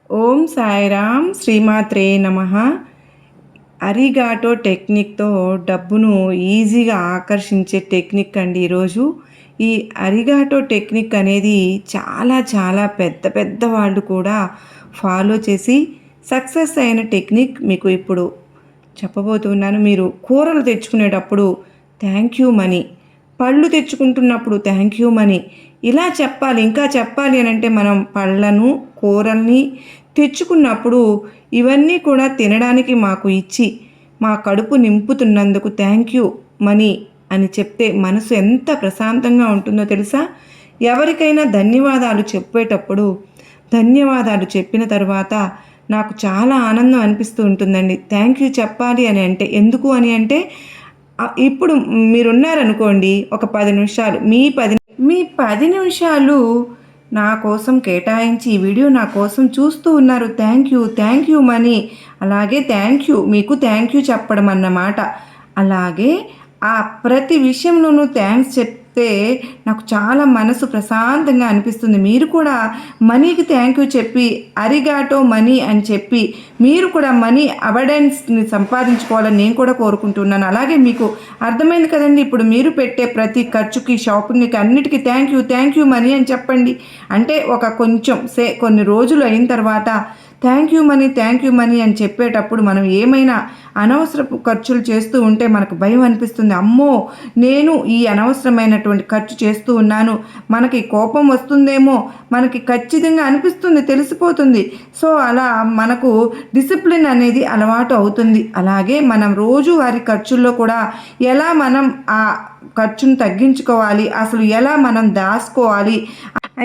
ఓం సాయిరామ్ శ్రీమాత్రే నమః. అరిగాటో టెక్నిక్తో డబ్బును ఈజీగా ఆకర్షించే టెక్నిక్ అండి ఈరోజు. ఈ అరిగాటో టెక్నిక్ అనేది చాలా పెద్ద పెద్ద వాళ్ళు కూడా ఫాలో చేసి సక్సెస్ అయిన టెక్నిక్ మీకు ఇప్పుడు చెప్పబోతున్నాను. మీరు కూరలు తెచ్చుకునేటప్పుడు థ్యాంక్ యూ మనీ, పళ్ళు తెచ్చుకుంటున్నప్పుడు థ్యాంక్ యూ మనీ ఇలా చెప్పాలి. ఇంకా చెప్పాలి అని అంటే మనం పళ్ళను కూరల్ని తెచ్చుకున్నప్పుడు ఇవన్నీ కూడా తినడానికి మాకు ఇచ్చి మా కడుపు నింపుతున్నందుకు థ్యాంక్ యూ మనీ అని చెప్తే మనసు ఎంత ప్రశాంతంగా ఉంటుందో తెలుసా. ఎవరికైనా ధన్యవాదాలు చెప్పేటప్పుడు ధన్యవాదాలు చెప్పిన తర్వాత నాకు చాలా ఆనందం అనిపిస్తూ ఉంటుందండి. థ్యాంక్ యూ చెప్పాలి అని అంటే ఎందుకు అని అంటే ఇప్పుడు మీరున్నారనుకోండి, ఒక 10 నిమిషాలు మీ 10 నిమిషాలు నా కోసం కేటాయించి ఈ వీడియో నా కోసం చూస్తూ ఉన్నారు. Thank you money. అలాగే మీకు థ్యాంక్ యూ చెప్పడం అన్నమాట. అలాగే ఆ ప్రతి విషయంలోనూ థ్యాంక్స్ చెప్తే నాకు చాలా మనసు ప్రశాంతంగా అనిపిస్తుంది. మీరు కూడా మనీకి థ్యాంక్ యూ చెప్పి అరిగాటో మనీ అని చెప్పి మీరు కూడా మనీ అబడెన్స్ని సంపాదించుకోవాలని నేను కూడా కోరుకుంటున్నాను. అలాగే మీకు అర్థమైంది కదండి. ఇప్పుడు మీరు పెట్టే ప్రతి ఖర్చుకి, షాపింగ్కి, అన్నిటికీ థ్యాంక్ యూ మనీ అని చెప్పండి. అంటే ఒక కొన్ని రోజులు అయిన తర్వాత థ్యాంక్ యూ మనీ అని చెప్పేటప్పుడు మనం ఏమైనా అనవసరపు ఖర్చులు చేస్తూ ఉంటే మనకు భయం అనిపిస్తుంది. అమ్మో, నేను ఈ అనవసరమైనటువంటి ఖర్చు చేస్తూ ఉన్నాను, మనకి కోపం వస్తుందేమో, మనకి ఖచ్చితంగా అనిపిస్తుంది, తెలిసిపోతుంది. సో అలా మనకు డిసిప్లిన్ అనేది అలవాటు అవుతుంది. అలాగే మనం రోజువారీ ఖర్చుల్లో కూడా ఎలా మనం ఆ ఖర్చును తగ్గించుకోవాలి, అసలు ఎలా మనం దాచుకోవాలి,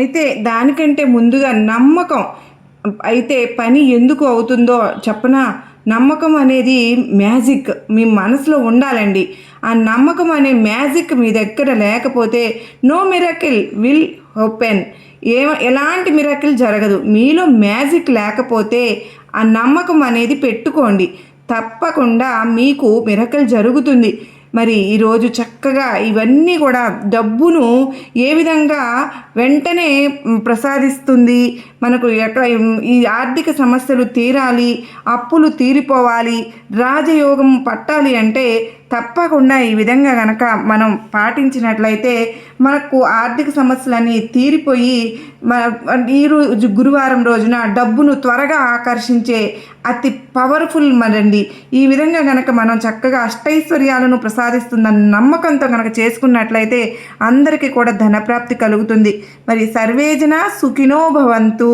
అయితే దానికంటే ముందుగా నమ్మకం అయితే పని ఎందుకు అవుతుందో చెప్పనా. నమ్మకం అనేది మ్యాజిక్ మీ మనసులో ఉండాలండి. ఆ నమ్మకం అనే మ్యాజిక్ మీ దగ్గర లేకపోతే నో మిరకిల్ విల్ ఓపెన్. ఎలాంటి మిరకిల్ జరగదు. మీలో మ్యాజిక్ లేకపోతే ఆ నమ్మకం అనేది పెట్టుకోండి, తప్పకుండా మీకు మిరకిల్ జరుగుతుంది. మరి ఈరోజు చక్కగా ఇవన్నీ కూడా డబ్బును ఏ విధంగా వెంటనే ప్రసాదిస్తుంది, మనకు ఈ ఆర్థిక సమస్యలు తీరాలి, అప్పులు తీరిపోవాలి, రాజయోగం పట్టాలి అంటే తప్పకుండా ఈ విధంగా కనుక మనం పాటించినట్లయితే మనకు ఆర్థిక సమస్యలన్నీ తీరిపోయి ఈరోజు గురువారం రోజున డబ్బును త్వరగా ఆకర్షించే అతి పవర్ఫుల్ మరండి. ఈ విధంగా కనుక మనం చక్కగా అష్టైశ్వర్యాలను ప్రసాదిస్తుందన్న నమ్మకంతో కనుక చేసుకున్నట్లయితే అందరికీ కూడా ధనప్రాప్తి కలుగుతుంది. మరి సర్వేజన సుఖినో భవంతు.